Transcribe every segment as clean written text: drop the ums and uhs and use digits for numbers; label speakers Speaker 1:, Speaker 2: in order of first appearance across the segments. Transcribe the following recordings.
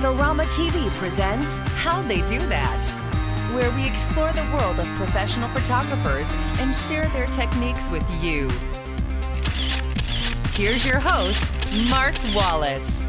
Speaker 1: Adorama TV presents How'd They Do That?, where we explore the world of professional photographers and share their techniques with you. Here's your host, Mark Wallace.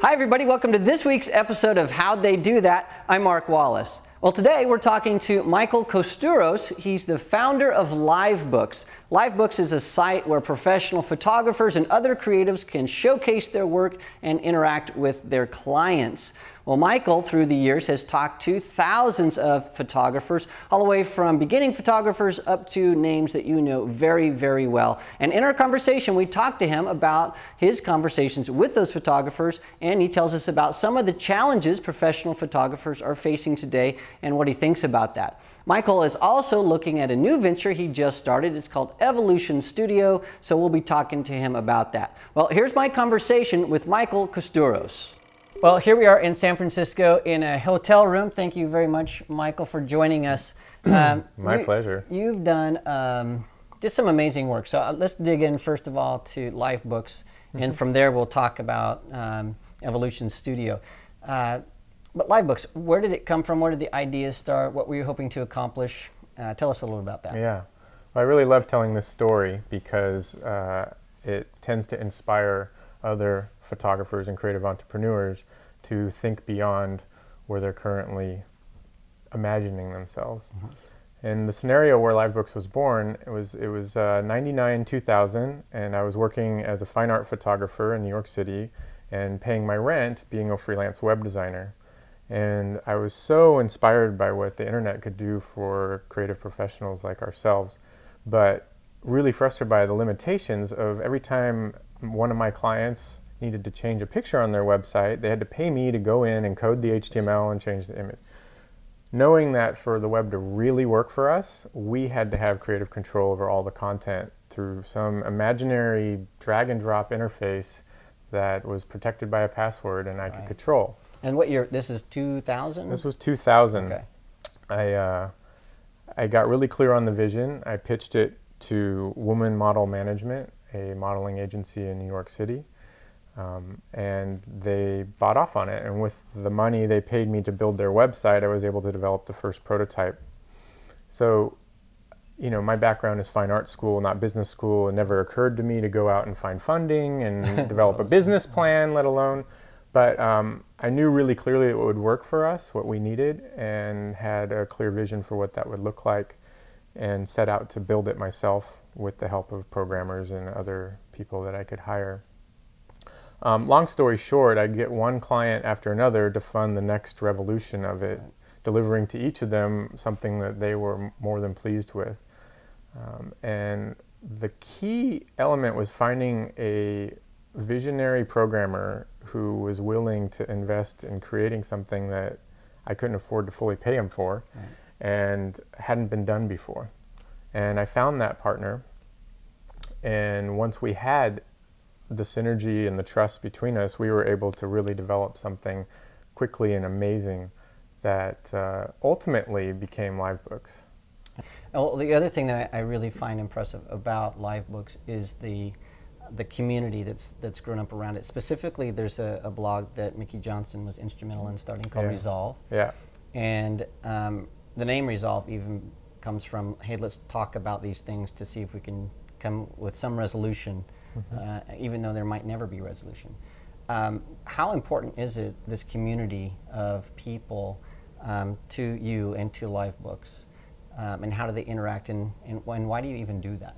Speaker 2: Hi everybody, welcome to this week's episode of How'd They Do That? I'm Mark Wallace. Well, today we're talking to Michael Costuros. He's the founder of liveBooks. liveBooks is a site where professional photographers and other creatives can showcase their work and interact with their clients. Well, Michael, through the years, has talked to thousands of photographers, all the way from beginning photographers up to names that you know very, very well. And in our conversation, we talked to him about his conversations with those photographers, and he tells us about some of the challenges professional photographers are facing today and what he thinks about that. Michael is also looking at a new venture he just started. It's called evolutionStudio, so we'll be talking to him about that. Well, here's my conversation with Michael Costuros. Well, here we are in San Francisco in a hotel room. Thank you very much, Michael, for joining us.
Speaker 3: My pleasure.
Speaker 2: You've done just some amazing work. So let's dig in, first of all, to liveBooks, and from there we'll talk about evolutionStudio. But liveBooks, where did it come from? Where did the ideas start? What were you hoping to accomplish? Tell us a little about that.
Speaker 3: Yeah, well, I really love telling this story because it tends to inspire other photographers and creative entrepreneurs to think beyond where they're currently imagining themselves. And the scenario where liveBooks was born, it was 99, 2000, and I was working as a fine art photographer in New York City and paying my rent being a freelance web designer. And I was so inspired by what the internet could do for creative professionals like ourselves, but really frustrated by the limitations of every time one of my clients needed to change a picture on their website, they had to pay me to go in and code the HTML and change the image. Knowing that for the web to really work for us, we had to have creative control over all the content through some imaginary drag and drop interface that was protected by a password and I could control.
Speaker 2: And what year? This is 2000?
Speaker 3: This was 2000.
Speaker 2: Okay.
Speaker 3: I got really clear on the vision. I pitched it to Woman Model Management, a modeling agency in New York City, and they bought off on it. And with the money they paid me to build their website, I was able to develop the first prototype. So, you know, my background is fine art school, not business school. It never occurred to me to go out and find funding and develop a business plan, let alone. But I knew really clearly it would work for us, what we needed, and had a clear vision for what that would look like, and set out to build it myself with the help of programmers and other people that I could hire. Long story short, I get one client after another to fund the next revolution of it, delivering to each of them something that they were more than pleased with. And the key element was finding a visionary programmer who was willing to invest in creating something that I couldn't afford to fully pay him for and hadn't been done before. And I found that partner, and once we had the synergy and the trust between us, we were able to really develop something quickly and amazing that ultimately became liveBooks.
Speaker 2: Well, the other thing that I really find impressive about liveBooks is the community that's grown up around it. Specifically, there's a blog that Mickey Johnson was instrumental in starting called Resolve. Yeah. And the name Resolve even comes from, hey, let's talk about these things to see if we can come with some resolution, even though there might never be resolution. How important is it, this community of people, to you and to liveBooks? And how do they interact, and why do you even do that?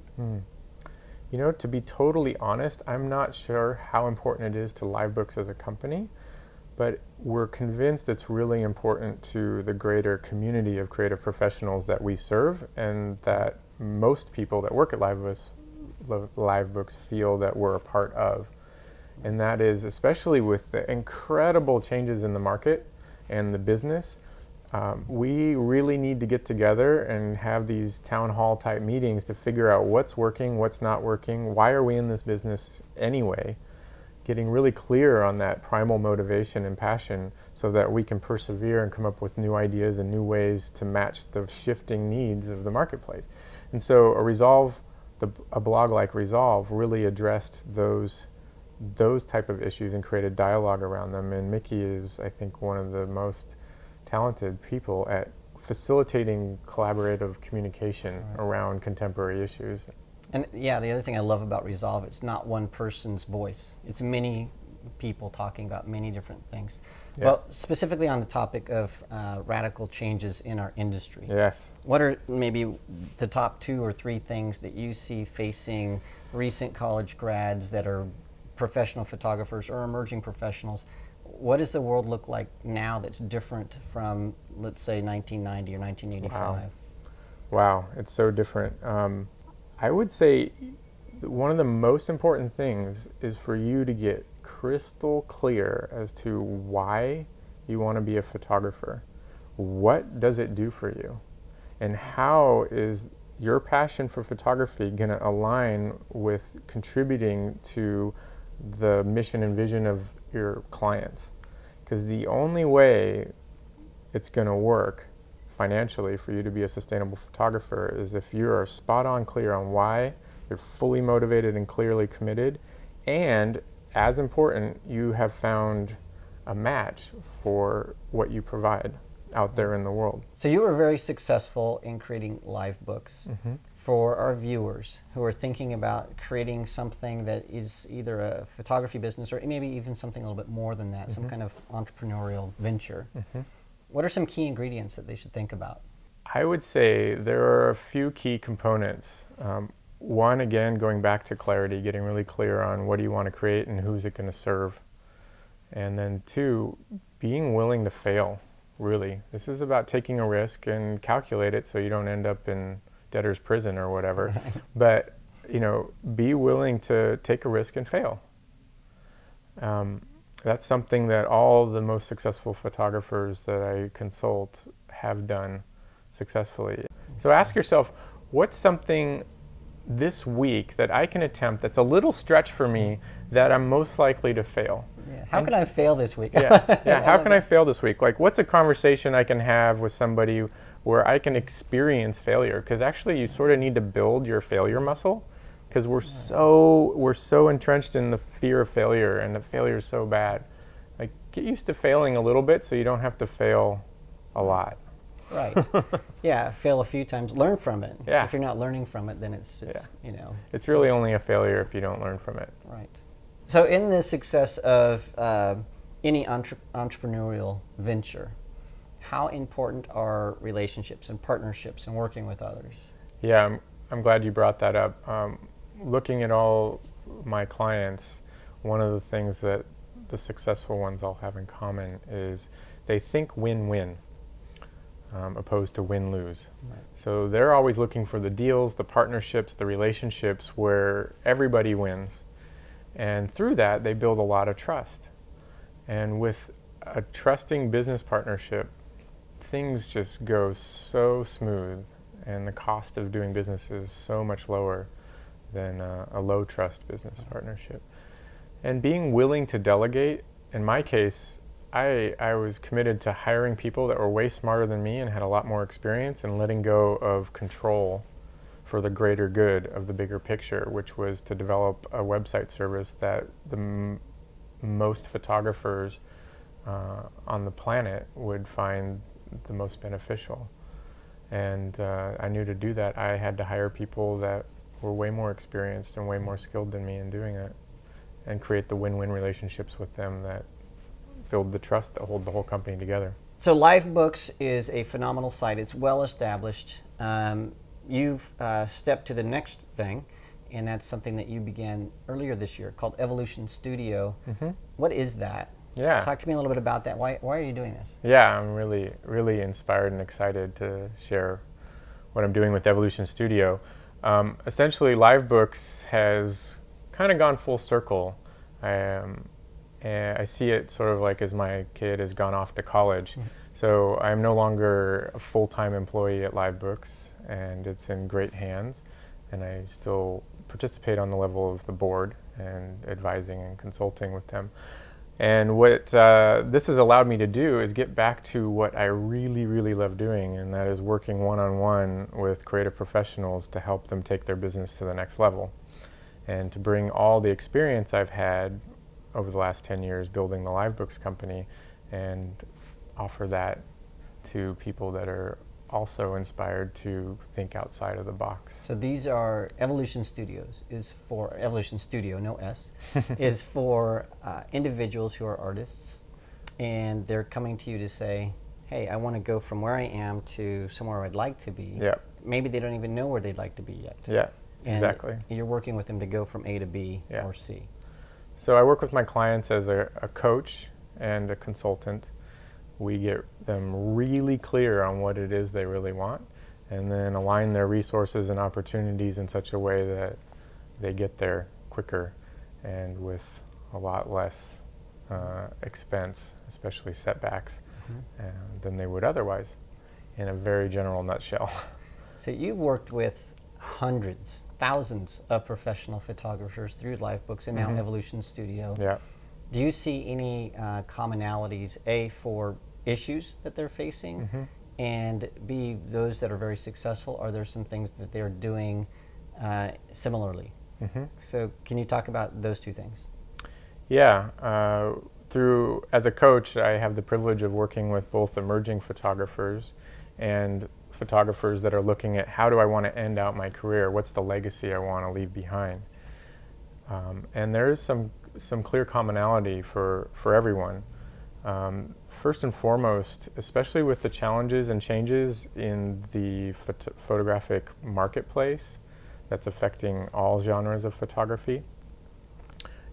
Speaker 3: You know, to be totally honest, I'm not sure how important it is to liveBooks as a company, but we're convinced it's really important to the greater community of creative professionals that we serve, and that most people that work at liveBooks feel that we're a part of. And that is, especially with the incredible changes in the market and the business, we really need to get together and have these town hall type meetings to figure out what's working, what's not working, why are we in this business anyway, getting really clear on that primal motivation and passion so that we can persevere and come up with new ideas and new ways to match the shifting needs of the marketplace. And so a blog like Resolve really addressed those those type of issues and create a dialogue around them. And Mickey is, I think, one of the most talented people at facilitating collaborative communication around contemporary issues.
Speaker 2: And yeah, the other thing I love about Resolve, it's not one person's voice. It's many people talking about many different things. Yeah. Well, specifically on the topic of radical changes in our industry.
Speaker 3: Yes.
Speaker 2: What are maybe the top 2 or 3 things that you see facing recent college grads that are professional photographers or emerging professionals? What does the world look like now that's different from, let's say, 1990 or 1985?
Speaker 3: Wow, it's so different. I would say one of the most important things is for you to get crystal clear as to why you want to be a photographer. What does it do for you? And how is your passion for photography going to align with contributing to the mission and vision of your clients? Because the only way it's going to work financially for you to be a sustainable photographer is if you are spot on clear on why, you're fully motivated and clearly committed, and as important, you have found a match for what you provide out there in the world.
Speaker 2: So you were very successful in creating liveBooks. For our viewers who are thinking about creating something that is either a photography business or maybe even something a little bit more than that, some kind of entrepreneurial venture, what are some key ingredients that they should think about?
Speaker 3: I would say there are a few key components. One, again, going back to clarity, getting really clear on what do you want to create and who's it going to serve. And then 2, being willing to fail, really. This is about taking a risk and calculate it so you don't end up in debtor's prison or whatever. But, you know, be willing to take a risk and fail. That's something that all the most successful photographers that I consult have done successfully. So ask yourself, what's something this week that I can attempt that's a little stretch for me that I'm most likely to fail?
Speaker 2: Yeah. How can I fail this week?
Speaker 3: How can I fail this week? Like, what's a conversation I can have with somebody where I can experience failure? Because actually you sort of need to build your failure muscle, because we're so entrenched in the fear of failure, and the failure is so bad. Like, get used to failing a little bit so you don't have to fail a lot.
Speaker 2: Right. Yeah, fail a few times, learn from it.
Speaker 3: Yeah.
Speaker 2: If you're not learning from it, then it's you know.
Speaker 3: It's really only a failure if you don't learn from it.
Speaker 2: Right. So in the success of any entrepreneurial venture, how important are relationships and partnerships and working with others?
Speaker 3: Yeah, I'm glad you brought that up. Looking at all my clients, one of the things that the successful ones all have in common is they think win-win. Opposed to win-lose. Right. So they're always looking for the deals, the partnerships, the relationships where everybody wins. And through that, they build a lot of trust. And with a trusting business partnership, things just go so smooth, and the cost of doing business is so much lower than a low-trust business partnership. And being willing to delegate, in my case, I was committed to hiring people that were way smarter than me and had a lot more experience, and letting go of control for the greater good of the bigger picture, which was to develop a website service that the most photographers on the planet would find the most beneficial. And I knew to do that I had to hire people that were way more experienced and way more skilled than me in doing it, and create the win-win relationships with them that build the trust that hold the whole company together.
Speaker 2: So liveBooks is a phenomenal site. It's well established. You've stepped to the next thing, and that's something that you began earlier this year called evolutionStudio. What is that?
Speaker 3: Yeah.
Speaker 2: Talk to me a little bit about that. Why are you doing this?
Speaker 3: Yeah, I'm really inspired and excited to share what I'm doing with evolutionStudio. Essentially, liveBooks has kind of gone full circle. And I see it sort of like as my kid has gone off to college. So I'm no longer a full-time employee at liveBooks, and it's in great hands. And I still participate on the level of the board and advising and consulting with them. And what this has allowed me to do is get back to what I really love doing, and that is working one-on-one with creative professionals to help them take their business to the next level. and to bring all the experience I've had over the last 10 years building the liveBooks company and offer that to people that are also inspired to think outside of the box.
Speaker 2: So these are evolutionStudio, no S, is for individuals who are artists, and they're coming to you to say, hey, I want to go from where I am to somewhere I'd like to be.
Speaker 3: Yeah.
Speaker 2: Maybe they don't even know where they'd like to be yet.
Speaker 3: Yeah,
Speaker 2: and
Speaker 3: exactly.
Speaker 2: You're working with them to go from A to B or C.
Speaker 3: So I work with my clients as a coach and a consultant. We get them really clear on what it is they really want, and then align their resources and opportunities in such a way that they get there quicker and with a lot less expense, especially setbacks, than they would otherwise, in a very general nutshell.
Speaker 2: So you've worked with hundreds, thousands of professional photographers through liveBooks and now evolutionStudio.
Speaker 3: Yeah.
Speaker 2: Do you see any commonalities, A, for issues that they're facing, and B, those that are very successful? Are there some things that they're doing similarly? So can you talk about those two things?
Speaker 3: Yeah. As a coach, I have the privilege of working with both emerging photographers and photographers that are looking at how do I want to end out my career? What's the legacy I want to leave behind? And there is some clear commonality for everyone. First and foremost, especially with the challenges and changes in the photographic marketplace that's affecting all genres of photography,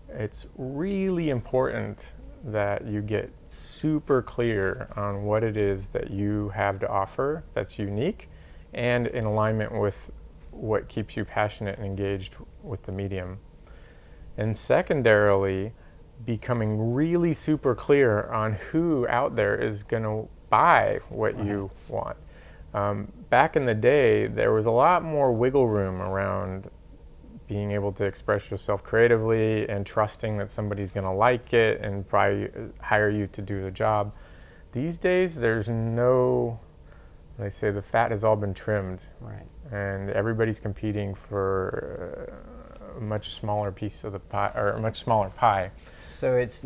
Speaker 3: it's really important that you get super clear on what it is that you have to offer that's unique and in alignment with what keeps you passionate and engaged with the medium. And secondarily, becoming really super clear on who out there is going to buy what you want. Back in the day, there was a lot more wiggle room around being able to express yourself creatively and trusting that somebody's going to like it and probably hire you to do the job. These days, there's no, they say the fat has all been trimmed.
Speaker 2: Right.
Speaker 3: And everybody's competing for a much smaller piece of the pie, or a much smaller pie.
Speaker 2: So it's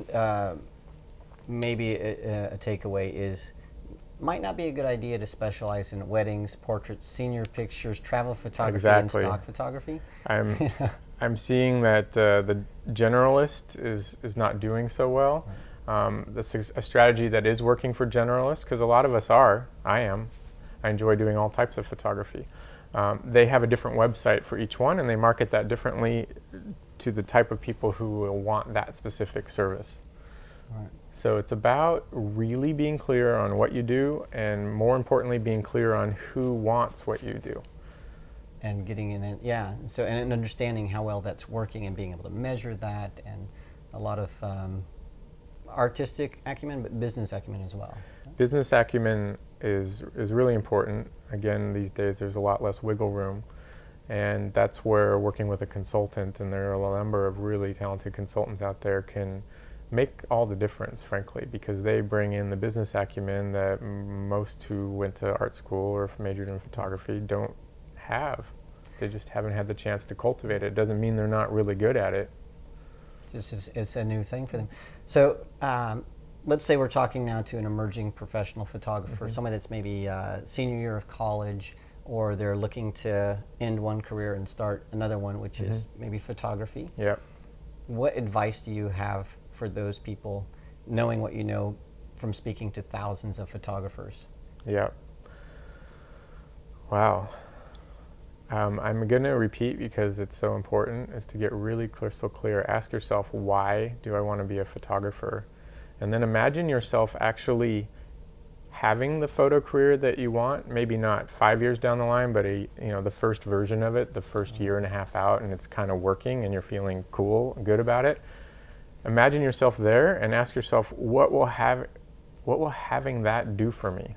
Speaker 2: maybe a takeaway is, might not be a good idea to specialize in weddings, portraits, senior pictures, travel photography, and stock photography.
Speaker 3: I'm seeing that the generalist is not doing so well. This is a strategy that is working for generalists, because a lot of us are. I am. I enjoy doing all types of photography. They have a different website for each one, and they market that differently to the type of people who will want that specific service.
Speaker 2: Right. So
Speaker 3: it's about really being clear on what you do, and more importantly, being clear on who wants what you do.
Speaker 2: And getting in it, yeah. So and understanding how well that's working and being able to measure that, and a lot of artistic acumen, but business acumen as well.
Speaker 3: Business acumen is really important. Again, these days there's a lot less wiggle room, and that's where working with a consultant, and there are a number of really talented consultants out there, can make all the difference, frankly, because they bring in the business acumen that most who went to art school or majored in photography don't have. They just haven't had the chance to cultivate it. It doesn't mean they're not really good at it.
Speaker 2: It's a new thing for them. So let's say we're talking now to an emerging professional photographer, someone that's maybe senior year of college, or they're looking to end one career and start another one, which is maybe photography.
Speaker 3: Yep.
Speaker 2: What advice do you have for those people, knowing what you know from speaking to thousands of photographers?
Speaker 3: Yep. Wow. I'm going to repeat, because it's so important, is to get really crystal clear. Ask yourself, why do I want to be a photographer? And then imagine yourself actually having the photo career that you want, maybe not 5 years down the line, but the first version of it, the first year and a half out, and it's kind of working and you're feeling cool and good about it. Imagine yourself there and ask yourself, what will having that do for me?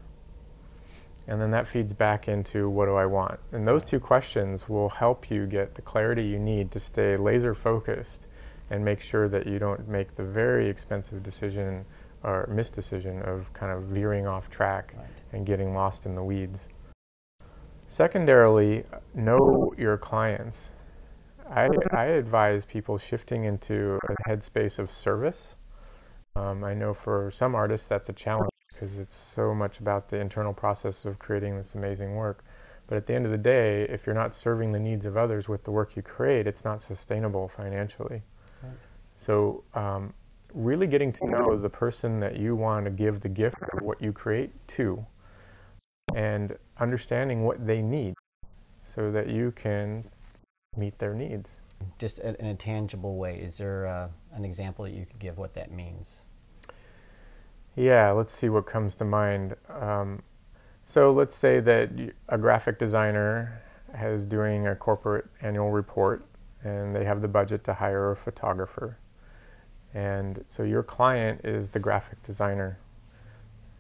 Speaker 3: And then that feeds back into, what do I want? And those two questions will help you get the clarity you need to stay laser focused and make sure that you don't make the very expensive decision or misdecision of kind of veering off track and getting lost in the weeds. Secondarily, know your clients. I advise people shifting into a headspace of service. I know for some artists that's a challenge because it's so much about the internal process of creating this amazing work. But at the end of the day, if you're not serving the needs of others with the work you create, it's not sustainable financially. Right. So really getting to know the person that you want to give the gift of what you create to, and understanding what they need so that you can meet their needs.
Speaker 2: Just in a tangible way, is there an example that you could give what that means?
Speaker 3: Yeah, let's see what comes to mind. So let's say that a graphic designer is doing a corporate annual report and they have the budget to hire a photographer. And so your client is the graphic designer.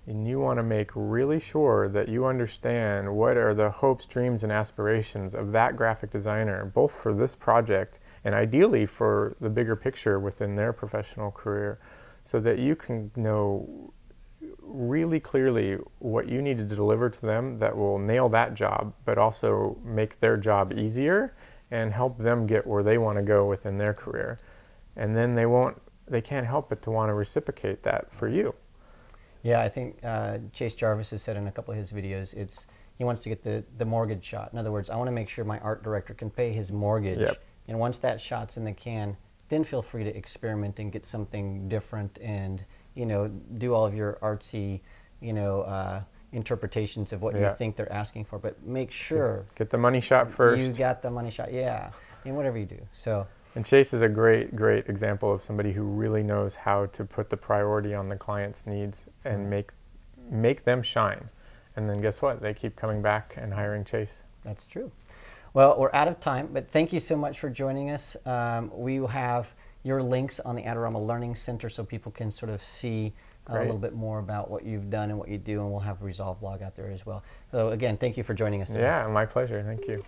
Speaker 3: And you want to make really sure that you understand what are the hopes, dreams, and aspirations of that graphic designer, both for this project and ideally for the bigger picture within their professional career, so that you can know really clearly what you need to deliver to them that will nail that job, but also make their job easier and help them get where they want to go within their career. And then they can't help but to want to reciprocate that for you.
Speaker 2: Yeah, I think Chase Jarvis has said in a couple of his videos, he wants to get the mortgage shot. In other words, I want to make sure my art director can pay his mortgage. Yep. And once that shot's in the can, then feel free to experiment and get something different and, do all of your artsy, interpretations of what you think they're asking for. But make sure
Speaker 3: get the money shot first.
Speaker 2: You got the money shot, yeah. And whatever you do. So.
Speaker 3: And Chase is a great example of somebody who really knows how to put the priority on the client's needs and make them shine. And then guess what? They keep coming back and hiring Chase.
Speaker 2: That's true. Well, we're out of time, but thank you so much for joining us. We will have your links on the Adorama Learning Center so people can sort of see a little bit more about what you've done and what you do, and we'll have a Resolve blog out there as well. So again, thank you for joining us today.
Speaker 3: Yeah, my pleasure. Thank you.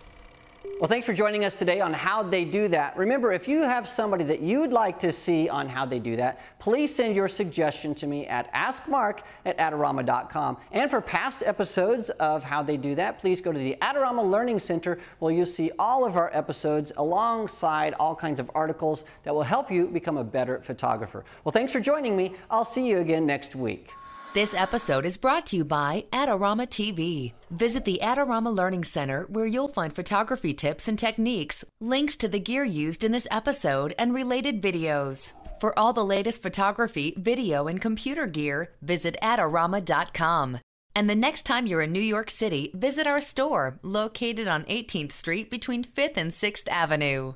Speaker 2: Well, thanks for joining us today on How They Do That. Remember, if you have somebody that you'd like to see on How They Do That, please send your suggestion to me at askmark@adorama.com. And for past episodes of How They Do That, please go to the Adorama Learning Center, where you'll see all of our episodes alongside all kinds of articles that will help you become a better photographer. Well, thanks for joining me. I'll see you again next week.
Speaker 1: This episode is brought to you by Adorama TV. Visit the Adorama Learning Center, where you'll find photography tips and techniques, links to the gear used in this episode, and related videos. For all the latest photography, video, and computer gear, visit Adorama.com. And the next time you're in New York City, visit our store, located on 18th Street between 5th and 6th Avenue.